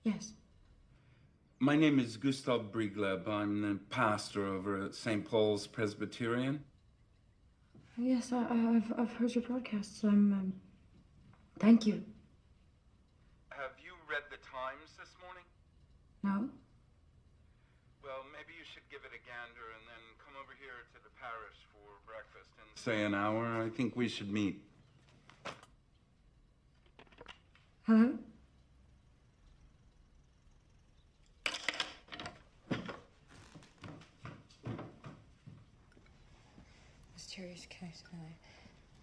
Yes. My name is Gustav Brigleb. I'm the pastor over at St. Paul's Presbyterian. Yes, I've heard your broadcasts. Thank you. Have you read the Times this morning? No? Well, maybe you should give it a gander and then come over here to the parish for breakfast in, say, an hour. I think we should meet. Hello? Mysterious case, really.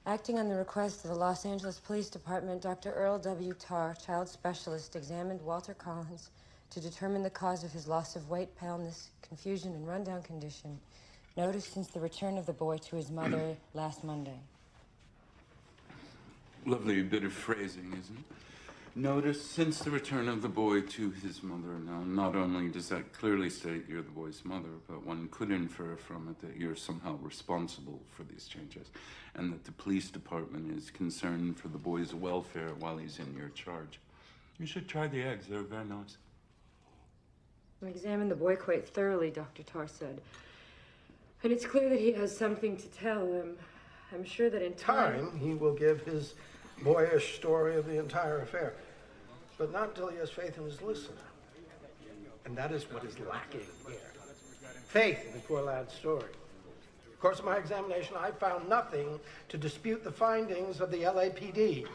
Acting on the request of the Los Angeles Police Department, Dr. Earl W. Tarr, child specialist, examined Walter Collins to determine the cause of his loss of weight, paleness, confusion, and rundown condition noticed since the return of the boy to his mother last Monday. Lovely bit of phrasing, isn't it? Notice since the return of the boy to his mother. Now, not only does that clearly state you're the boy's mother, but one could infer from it that you're somehow responsible for these changes, and that the police department is concerned for the boy's welfare while he's in your charge. You should try the eggs. They're very nice. I examined the boy quite thoroughly, Dr. Tarr said. And it's clear that he has something to tell. I'm sure that in time he will give his boyish story of the entire affair. But not until he has faith in his listener. And that is what is lacking here. Faith in the poor lad's story. In the course of my examination, I found nothing to dispute the findings of the LAPD.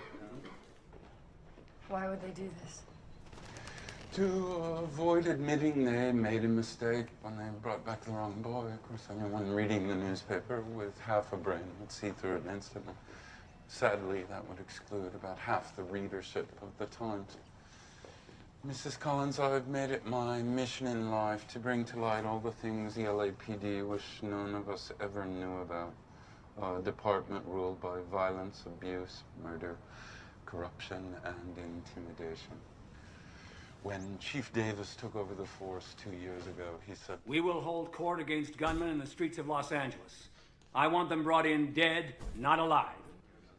Why would they do this? To avoid admitting they made a mistake when they brought back the wrong boy. Of course, anyone reading the newspaper with half a brain would see through it instantly. Sadly, that would exclude about half the readership of the Times. Mrs. Collins, I've made it my mission in life to bring to light all the things the LAPD wish none of us ever knew about. A department ruled by violence, abuse, murder, corruption, and intimidation. When Chief Davis took over the force 2 years ago, he said, "We will hold court against gunmen in the streets of Los Angeles. I want them brought in dead, not alive.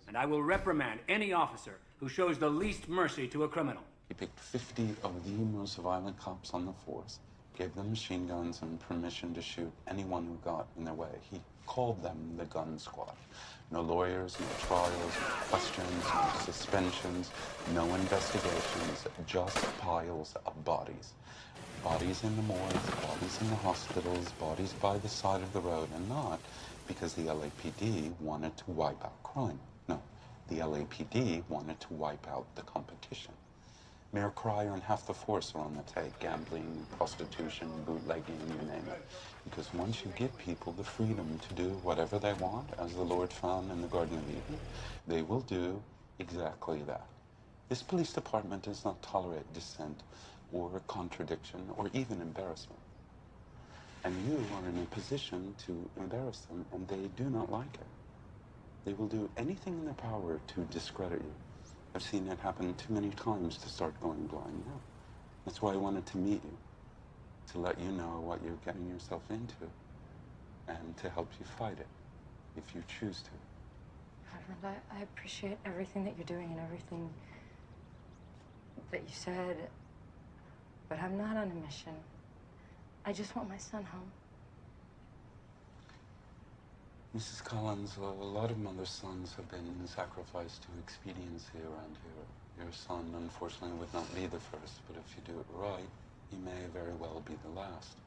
And I will reprimand any officer who shows the least mercy to a criminal." He picked 50 of the most violent cops on the force, gave them machine guns and permission to shoot anyone who got in their way. He called them the gun squad. No lawyers, no trials, no questions, no suspensions, no investigations, just piles of bodies. Bodies in the morgues, bodies in the hospitals, bodies by the side of the road, and not because the LAPD wanted to wipe out crime. No, the LAPD wanted to wipe out the competition. Mayor Cryer and half the force are on the take, gambling, prostitution, bootlegging, you name it. Because once you give people the freedom to do whatever they want, as the Lord found in the Garden of Eden, they will do exactly that. This police department does not tolerate dissent or contradiction or even embarrassment. And you are in a position to embarrass them, and they do not like it. They will do anything in their power to discredit you. I've seen it happen too many times to start going blind now. That's why I wanted to meet you, to let you know what you're getting yourself into, and to help you fight it, if you choose to. Reverend, I appreciate everything that you're doing and everything that you said, but I'm not on a mission. I just want my son home. Mrs. Collins, a lot of mother sons have been sacrificed to expediency around here. Your son, unfortunately, would not be the first, but if you do it right, he may very well be the last.